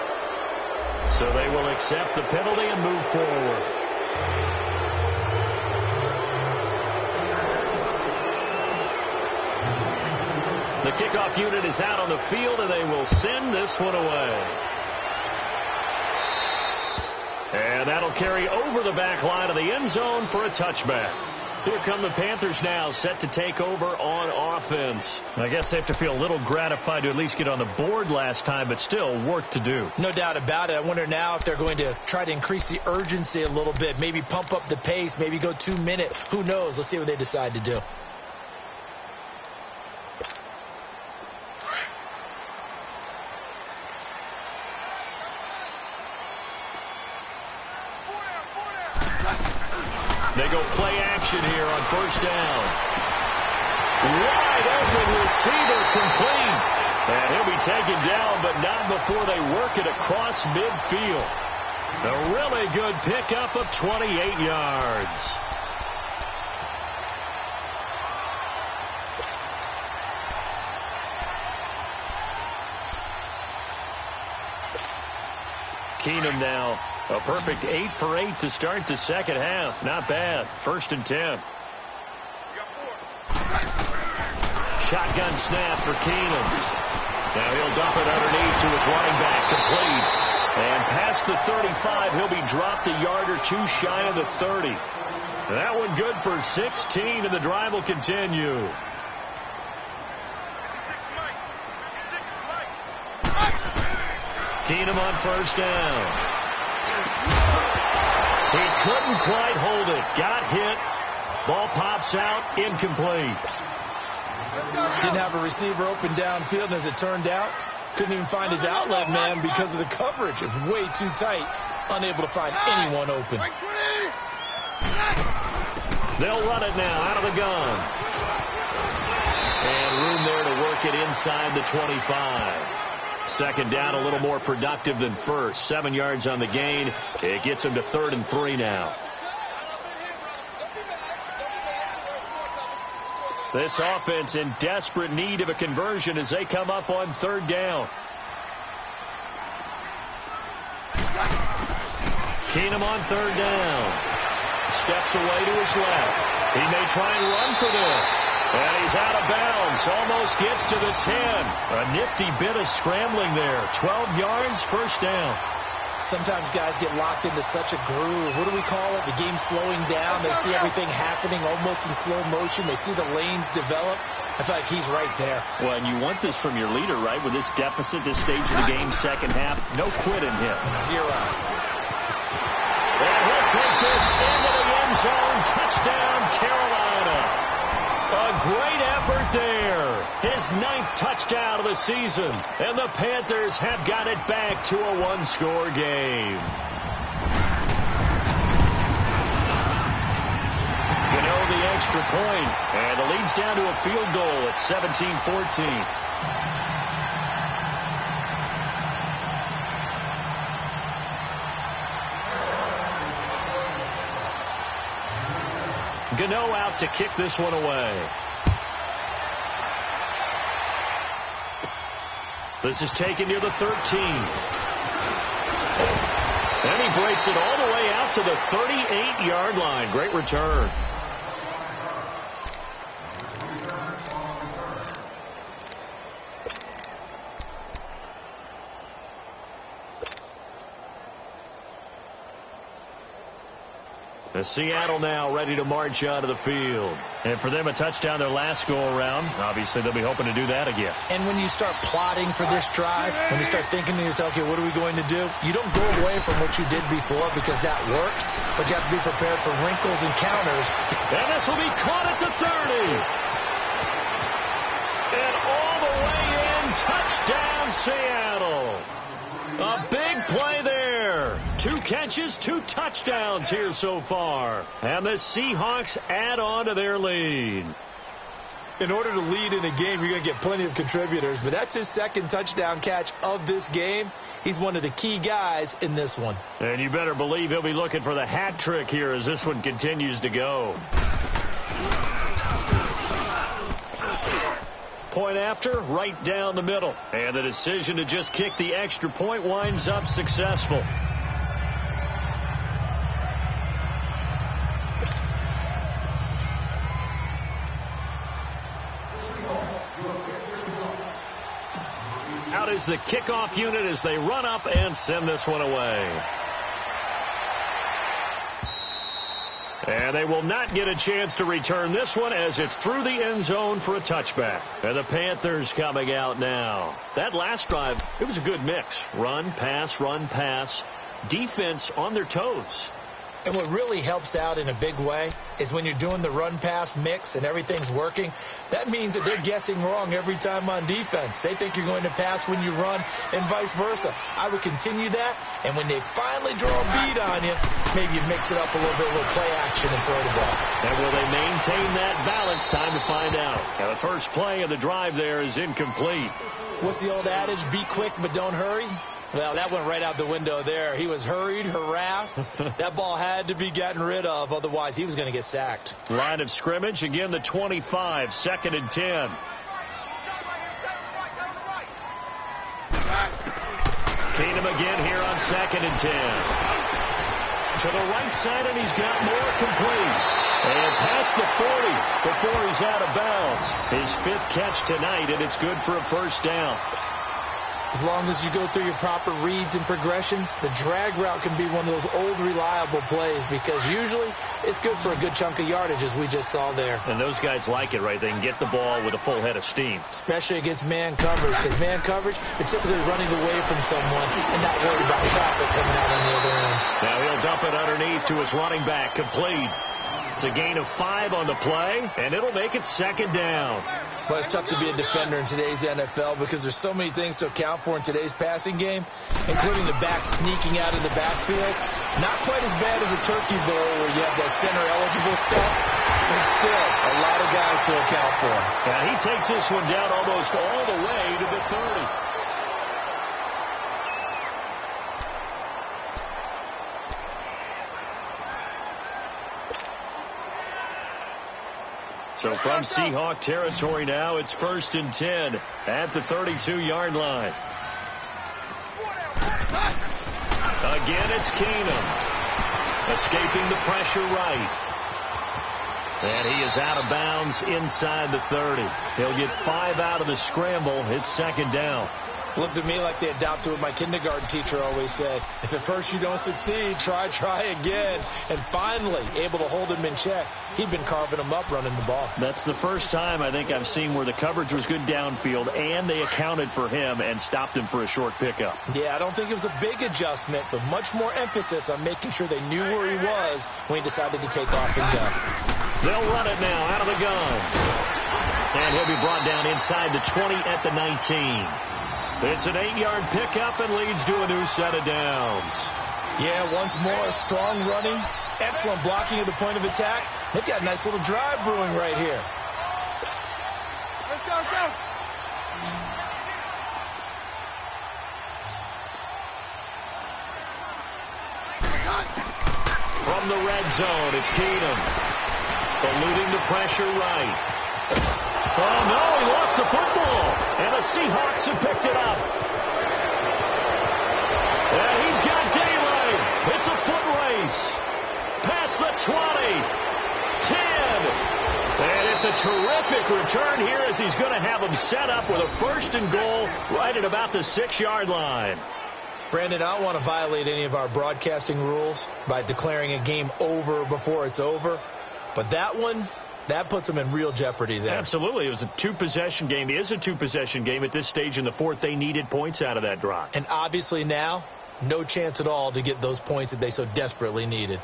So they will accept the penalty and move forward. The kickoff unit is out on the field, and they will send this one away. And that'll carry over the back line of the end zone for a touchback. Here come the Panthers now, set to take over on offense. I guess they have to feel a little gratified to at least get on the board last time, but still work to do. No doubt about it. I wonder now if they're going to try to increase the urgency a little bit, maybe pump up the pace, maybe go 2 minute. Who knows? Let's see what they decide to do. They go play action here on first down. Wide open receiver complete. And he'll be taken down, but not before they work it across midfield. A really good pickup of 28 yards. Keenum now. A perfect 8 for 8 to start the second half. Not bad. 1st and 10. Shotgun snap for Keenum. Now he'll dump it underneath to his running back. Complete. And past the 35, he'll be dropped a yard or two shy of the 30. That one good for 16, and the drive will continue. Keenum on first down. He couldn't quite hold it. Got hit. Ball pops out. Incomplete. Didn't have a receiver open downfield, and as it turned out, couldn't even find his outlet man because of the coverage. It was way too tight. Unable to find anyone open. They'll run it now out of the gun. And room there to work it inside the 25. Second down, a little more productive than first. 7 yards on the gain. It gets him to 3rd and 3 now. This offense in desperate need of a conversion as they come up on 3rd down. Keenum on 3rd down. Steps away to his left. He may try and run for this. And he's out of bounds. Almost gets to the 10. A nifty bit of scrambling there. 12 yards, 1st down. Sometimes guys get locked into such a groove. What do we call it? The game's slowing down. They see everything happening almost in slow motion. They see the lanes develop. I feel like he's right there. Well, and you want this from your leader, right? With this deficit, this stage of the game, second half, no quit in him. 0. And he'll take this into the end zone. Touchdown, Carolina. A great effort there. His 9th touchdown of the season. And the Panthers have got it back to a 1-score game. Gano the extra point. And it leads down to a field goal at 17-14. Gano out to kick this one away. This is taken near the 13. And he breaks it all the way out to the 38-yard line. Great return. Seattle now ready to march out of the field. And for them, a touchdown their last go-around. Obviously, they'll be hoping to do that again. And when you start plotting for this drive, when you start thinking to yourself, okay, what are we going to do? You don't go away from what you did before because that worked, but you have to be prepared for wrinkles and counters. And this will be caught at the 30. And all the way in, touchdown, Seattle. A big play there. 2 catches, 2 touchdowns here so far. And the Seahawks add on to their lead. In order to lead in a game, you're going to get plenty of contributors, but that's his 2nd touchdown catch of this game. He's one of the key guys in this one. And you better believe he'll be looking for the hat trick here as this one continues to go. Point after, right down the middle. And the decision to just kick the extra point winds up successful. Out is the kickoff unit as they run up and send this one away. And they will not get a chance to return this one as it's through the end zone for a touchback. And the Panthers coming out now. That last drive, it was a good mix. Run, pass, defense on their toes. And what really helps out in a big way is when you're doing the run-pass mix and everything's working, that means that they're guessing wrong every time on defense. They think you're going to pass when you run and vice versa. I would continue that, and when they finally draw a beat on you, maybe you mix it up a little bit, a little play action and throw the ball. And will they maintain that balance? Time to find out. Now the first play of the drive there is incomplete. What's the old adage? Be quick, but don't hurry. Well, that went right out the window there. He was hurried, harassed. That ball had to be gotten rid of, otherwise he was going to get sacked. Line of scrimmage, again the 25, 2nd and 10. Keenum again here on 2nd and 10. To the right side, and he's got more complete. And past the 40 before he's out of bounds. His 5th catch tonight, and it's good for a first down. As long as you go through your proper reads and progressions, the drag route can be one of those old reliable plays because usually it's good for a good chunk of yardage as we just saw there. And those guys like it, right? They can get the ball with a full head of steam. Especially against man coverage, because man coverage, they're typically running away from someone and not worried about traffic coming out on the other end. Now he'll dump it underneath to his running back, complete. It's a gain of 5 on the play, and it'll make it 2nd down. Well, it's tough to be a defender in today's NFL because there's so many things to account for in today's passing game, including the back sneaking out of the backfield. Not quite as bad as a turkey bowl where you have that center-eligible stuff, but still a lot of guys to account for. Now he takes this one down almost all the way to the 30. So from Seahawk territory now, it's 1st and 10 at the 32-yard line. Again, it's Keenum. Escaping the pressure right. And he is out of bounds inside the 30. He'll get 5 out of the scramble. It's 2nd down. Looked at me like they adopted what my kindergarten teacher always said. If at first you don't succeed, try again. And finally, able to hold him in check. He'd been carving him up running the ball. That's the first time I think I've seen where the coverage was good downfield and they accounted for him and stopped him for a short pickup. Yeah, I don't think it was a big adjustment, but much more emphasis on making sure they knew where he was when he decided to take off and go. They'll run it now out of the gun. And he'll be brought down inside the 20 at the 19. It's an 8-yard pickup and leads to a new set of downs. Yeah, once more, strong running, excellent blocking at the point of attack. They've got a nice little drive brewing right here. Let's go. From the red zone, it's Keenum. Eluding the pressure right. Oh, no, he lost the football. And the Seahawks have picked it up. And he's got daylight. It's a foot race. Past the 20. 10. And it's a terrific return here as he's going to have him set up with a 1st and goal right at about the 6-yard line. Brandon, I don't want to violate any of our broadcasting rules by declaring a game over before it's over. But that one, that puts them in real jeopardy there. Absolutely. It was a 2-possession game. It is a 2-possession game at this stage in the 4th. They needed points out of that drive. And obviously now, no chance at all to get those points that they so desperately needed.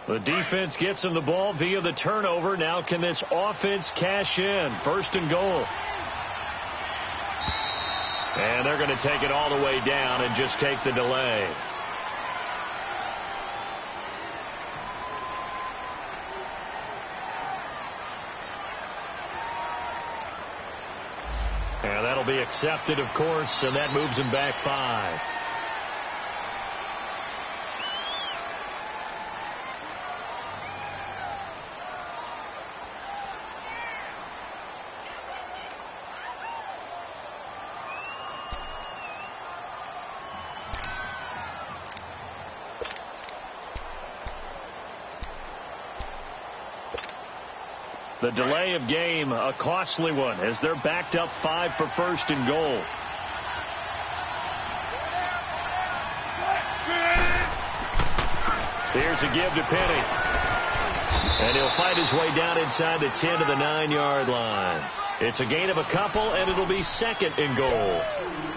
The defense gets him the ball via the turnover. Now can this offense cash in? 1st and goal. And they're going to take it all the way down and just take the delay. And that'll be accepted, of course, and that moves him back 5. The delay of game, a costly one, as they're backed up 5 for 1st and goal. Here's a give to Penny. And he'll fight his way down inside the 10 to the 9-yard line. It's a gain of a couple, and it'll be 2nd and goal.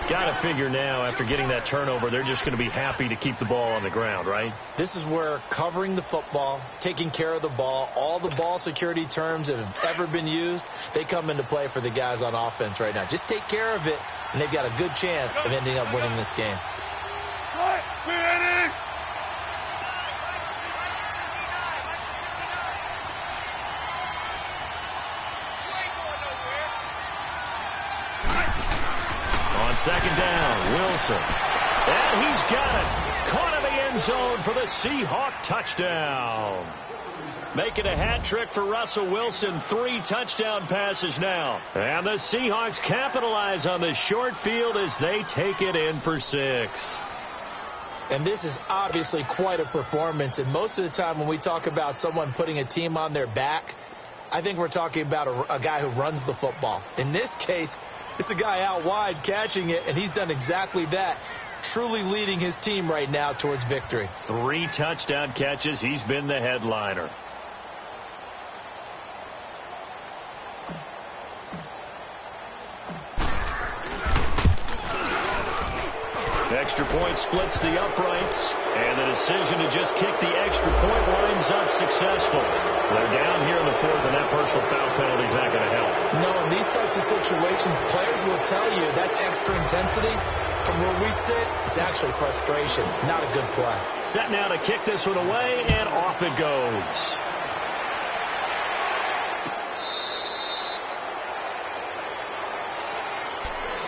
Got to figure now, after getting that turnover, they're just going to be happy to keep the ball on the ground, right? This is where covering the football, taking care of the ball, all the ball security terms that have ever been used, they come into play for the guys on offense right now. Just take care of it, and they've got a good chance of ending up winning this game. Second down, Wilson. And he's got it. Caught in the end zone for the Seahawk touchdown. Making a hat trick for Russell Wilson. 3 touchdown passes now. And the Seahawks capitalize on the short field as they take it in for 6. And this is obviously quite a performance. And most of the time when we talk about someone putting a team on their back, I think we're talking about a guy who runs the football. In this case, it's a guy out wide catching it, and he's done exactly that, truly leading his team right now towards victory. 3 touchdown catches. He's been the headliner. Extra point splits the uprights, and the decision to just kick the extra point lines up successful. They're down here in the 4th, and that personal foul penalty is not going to help. No, in these types of situations, players will tell you that's extra intensity. From where we sit, it's actually frustration. Not a good play. Set now to kick this one away, and off it goes.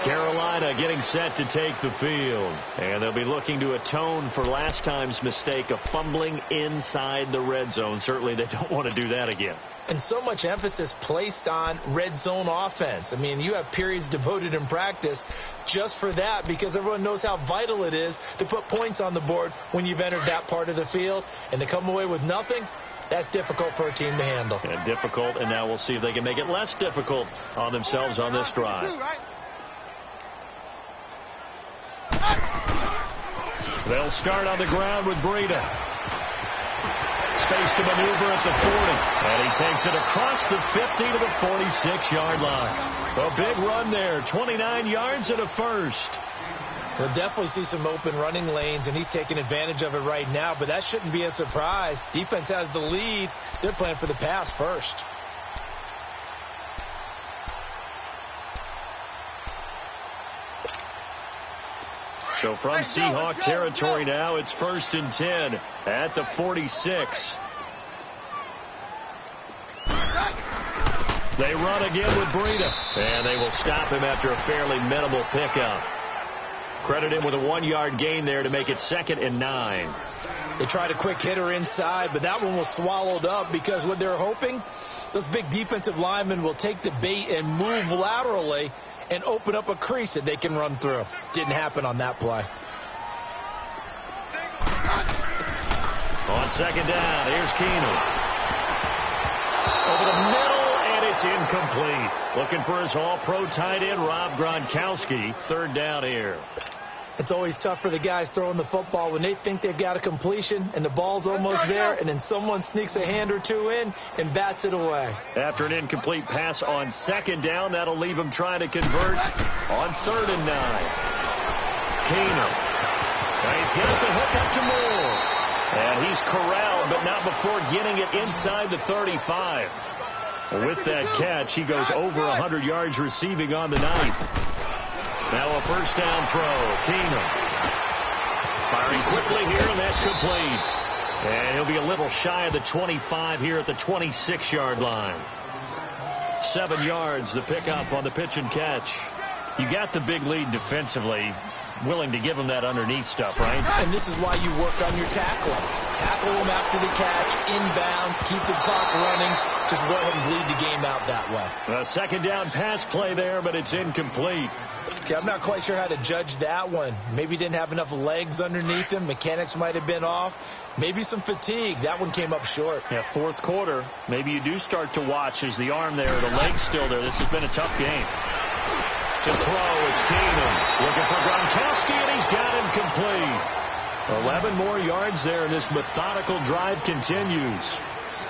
Carolina getting set to take the field. And they'll be looking to atone for last time's mistake of fumbling inside the red zone. Certainly they don't want to do that again. And so much emphasis placed on red zone offense. I mean, you have periods devoted in practice just for that, because everyone knows how vital it is to put points on the board when you've entered that part of the field. And to come away with nothing, that's difficult for a team to handle. And difficult, and now we'll see if they can make it less difficult on themselves on this drive. They'll start on the ground with Breida. Space to maneuver at the 40. And he takes it across the 50 to the 46-yard line. A big run there. 29 yards and a first. We'll definitely see some open running lanes, and he's taking advantage of it right now. But that shouldn't be a surprise. Defense has the lead. They're playing for the pass first. So from Seahawk territory now, it's 1st and 10 at the 46. They run again with Breida, and they will stop him after a fairly minimal pickup. Credit him with a 1-yard gain there to make it 2nd and 9. They tried a quick hitter inside, but that one was swallowed up because what they're hoping, those big defensive linemen will take the bait and move laterally and open up a crease that they can run through. Didn't happen on that play. On 2nd down, here's Keenum. Over the middle, and it's incomplete. Looking for his all-pro tight end, Rob Gronkowski. 3rd down here. It's always tough for the guys throwing the football when they think they've got a completion and the ball's almost there, and then someone sneaks a hand or two in and bats it away. After an incomplete pass on 2nd down, that'll leave him trying to convert on 3rd and 9. Keenum. And he's got the hook up to Moore. And he's corralled but not before getting it inside the 35. With that catch, he goes over 100 yards receiving on the night. Now a first down throw. Keenum firing quickly here, and that's complete. And he'll be a little shy of the 25 here at the 26-yard line. 7 yards the pickup on the pitch and catch. You got the big lead defensively. Willing to give him that underneath stuff, right? And this is why you work on your tackling. Tackle him after the catch, inbounds, keep the clock running. Just let him bleed the game out that way. A second down pass play there, but it's incomplete. Okay, I'm not quite sure how to judge that one. Maybe he didn't have enough legs underneath him. Mechanics might have been off. Maybe some fatigue. That one came up short. Yeah, fourth quarter. Maybe you do start to watch as the arm there, the leg's still there. This has been a tough game. To throw, it's Keenum. Looking for Gronkowski, and he's got him complete. 11 more yards there, and this methodical drive continues.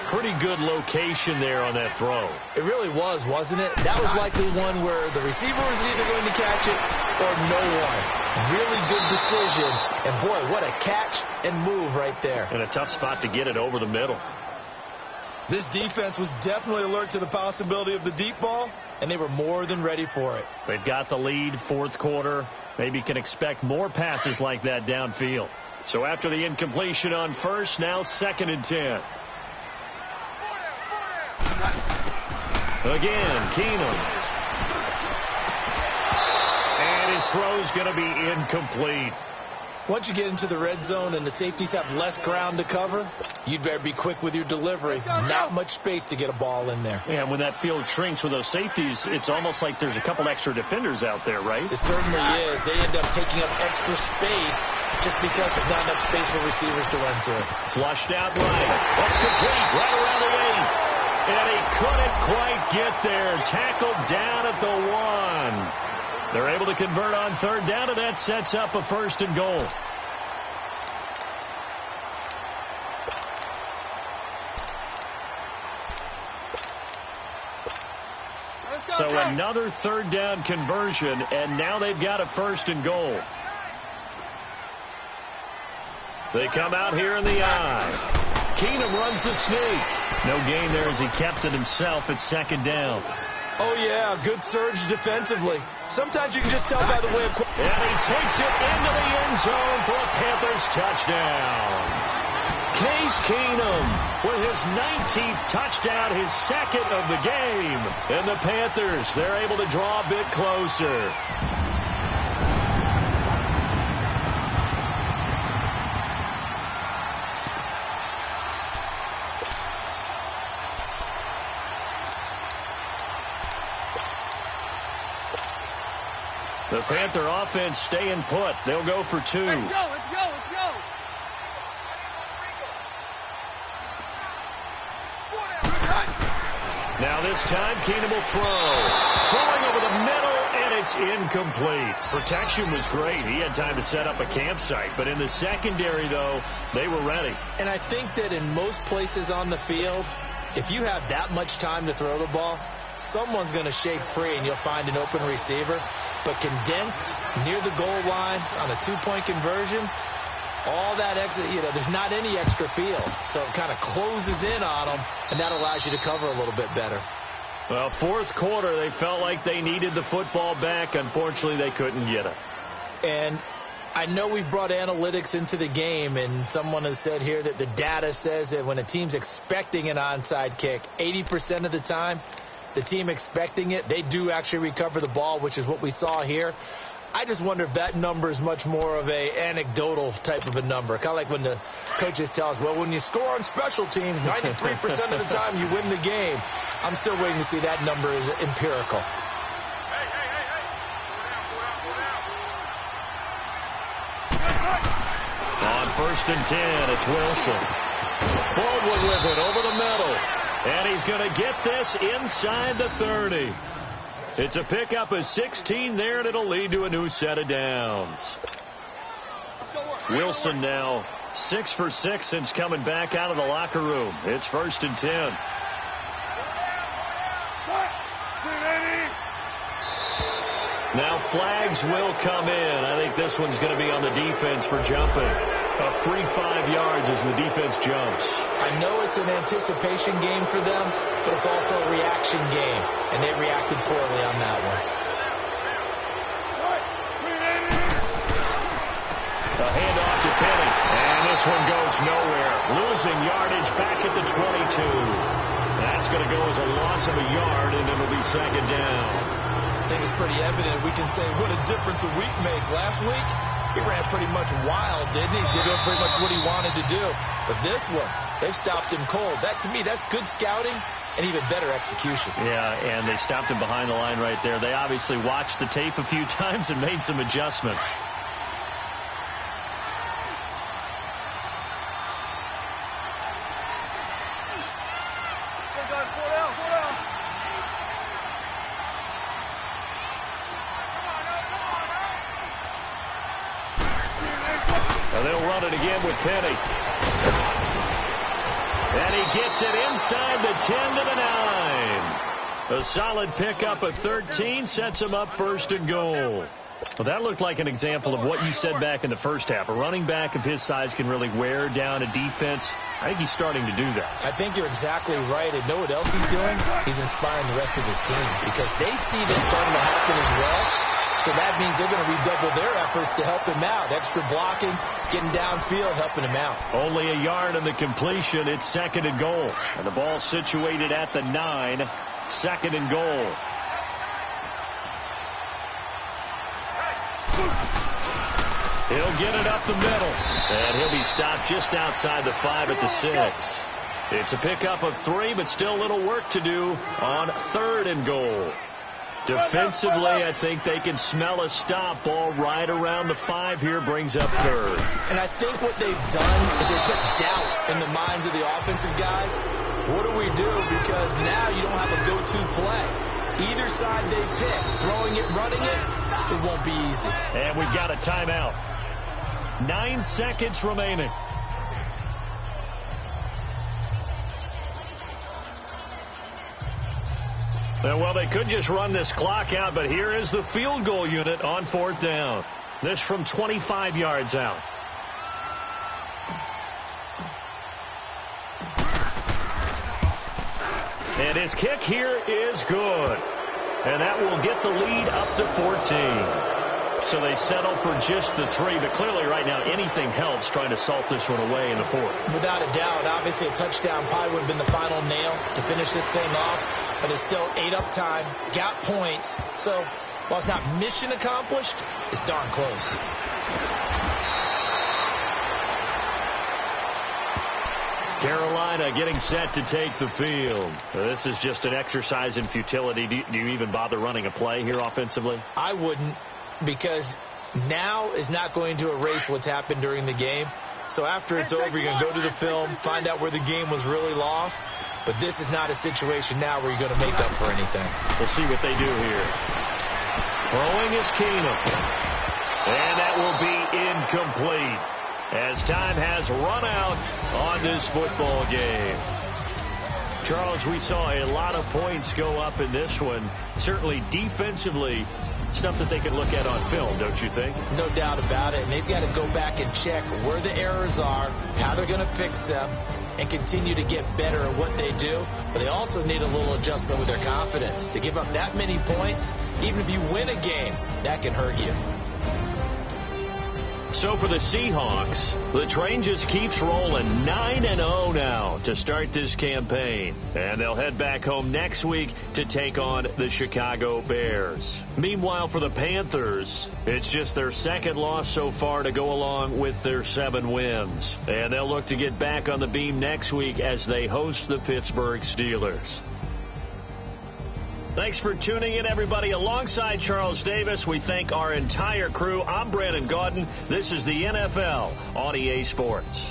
Pretty good location there on that throw. It really was, wasn't it? That was likely one where the receiver was either going to catch it or no one. Really good decision. And, boy, what a catch and move right there. And a tough spot to get it over the middle. This defense was definitely alert to the possibility of the deep ball, and they were more than ready for it. They've got the lead, fourth quarter. Maybe can expect more passes like that downfield. So after the incompletion on first, now 2nd and 10. Again, Keenum. And his throw's going to be incomplete. Once you get into the red zone and the safeties have less ground to cover, you'd better be quick with your delivery. Not much space to get a ball in there. Yeah, and when that field shrinks with those safeties, it's almost like there's a couple extra defenders out there, right? It certainly is. They end up taking up extra space just because there's not enough space for receivers to run through. Flushed out right. That's complete. Right around the 8. And he couldn't quite get there. Tackled down at the 1. They're able to convert on third down, and that sets up a 1st and goal. So another third down conversion, and now they've got a 1st and goal. They come out here in the eye. Keenum runs the sneak. No gain there as he kept it himself at 2nd down. Oh, yeah, good surge defensively. Sometimes you can just tell by the way of... And he takes it into the end zone for a Panthers touchdown. Case Keenum with his 19th touchdown, his 2nd of the game. And the Panthers, they're able to draw a bit closer. The Panther offense staying put. They'll go for 2. Let's go, let's go, let's go. Now this time, Keenum will throw. Throwing over the middle, and it's incomplete. Protection was great. He had time to set up a campsite. But in the secondary, though, they were ready. And I think that in most places on the field, if you have that much time to throw the ball, someone's going to shake free and you'll find an open receiver. But condensed near the goal line on a 2-point conversion, all that extra, there's not any extra field. So it kind of closes in on them, and that allows you to cover a little bit better. Well, fourth quarter, they felt like they needed the football back. Unfortunately, they couldn't get it. And I know we brought analytics into the game, and someone has said here that the data says that when a team's expecting an onside kick, 80% of the time, the team expecting it, they do actually recover the ball, which is what we saw here. I just wonder if that number is much more of a anecdotal type of a number. Kind of like when the coaches tell us, well, when you score on special teams, 93% of the time you win the game. I'm still waiting to see that number is empirical. On 1st and 10, it's Wilson. Baldwin with it over the middle. And he's going to get this inside the 30. It's a pickup of 16 there, and it'll lead to a new set of downs. Wilson now 6 for 6 since coming back out of the locker room. It's 1st and 10. Now flags will come in. I think this one's going to be on the defense for jumping. A free 5 yards as the defense jumps. I know it's an anticipation game for them, but it's also a reaction game, and they reacted poorly on that one. A handoff to Penny, and this one goes nowhere. Losing yardage back at the 22. That's going to go as a loss of a yard, and it'll be second down. I think it's pretty evident. We can say what a difference a week makes. Last week, he ran pretty much wild, didn't he? Did pretty much what he wanted to do. But this one, they've stopped him cold. That, to me, that's good scouting and even better execution. Yeah, and they stopped him behind the line right there. They obviously watched the tape a few times and made some adjustments. They'll run it again with Penny. And he gets it inside the 10 to the 9. A solid pickup of 13 sets him up first and goal. Well, that looked like an example of what you said back in the first half. A running back of his size can really wear down a defense. I think he's starting to do that. I think you're exactly right. And know what else he's doing? He's inspiring the rest of his team because they see this starting to happen as well. So that means they're going to redouble their efforts to help him out. Extra blocking, getting downfield, helping him out. Only a yard in the completion. It's second and goal. And the ball situated at the 9. Second and goal. He'll get it up the middle. And he'll be stopped just outside the 5 at the 6. It's a pickup of 3, but still a little work to do on third and goal. Defensively, I think they can smell a stop. Ball right around the 5 here, brings up third. And I think what they've done is they put doubt in the minds of the offensive guys. What do we do? Because now you don't have a go-to play. Either side they pick, throwing it, running it, it won't be easy. And we've got a timeout. 9 seconds remaining. Well, they could just run this clock out, but here is the field goal unit on fourth down. This from 25 yards out. And his kick here is good. And that will get the lead up to 14. So they settle for just the 3, but clearly right now anything helps trying to salt this one away in the 4th. Without a doubt, obviously a touchdown probably would have been the final nail to finish this thing off, but it's still ate up time, got points, so while it's not mission accomplished, it's darn close. Carolina getting set to take the field. This is just an exercise in futility. Do you even bother running a play here offensively? I wouldn't, because now is not going to erase what's happened during the game. So after it's over, you're going to go to the film, find out where the game was really lost. But this is not a situation now where you're going to make up for anything. We'll see what they do here. Throwing is Keenum. And that will be incomplete, as time has run out on this football game. Charles, we saw a lot of points go up in this one. Certainly defensively, stuff that they can look at on film, don't you think? No doubt about it. And they've got to go back and check where the errors are, how they're going to fix them, and continue to get better at what they do. But they also need a little adjustment with their confidence. To give up that many points, even if you win a game, that can hurt you. So for the Seahawks, the train just keeps rolling. 9-0 now to start this campaign. And they'll head back home next week to take on the Chicago Bears. Meanwhile, for the Panthers, it's just their second loss so far to go along with their 7 wins. And they'll look to get back on the beam next week as they host the Pittsburgh Steelers. Thanks for tuning in, everybody. Alongside Charles Davis, we thank our entire crew. I'm Brandon Gaudin. This is the NFL on EA Sports.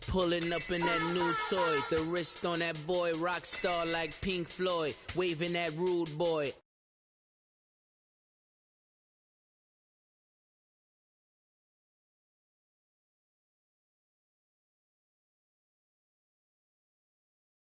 Pulling up in that new toy, the wrist on that boy, rock star like Pink Floyd, waving that rude boy.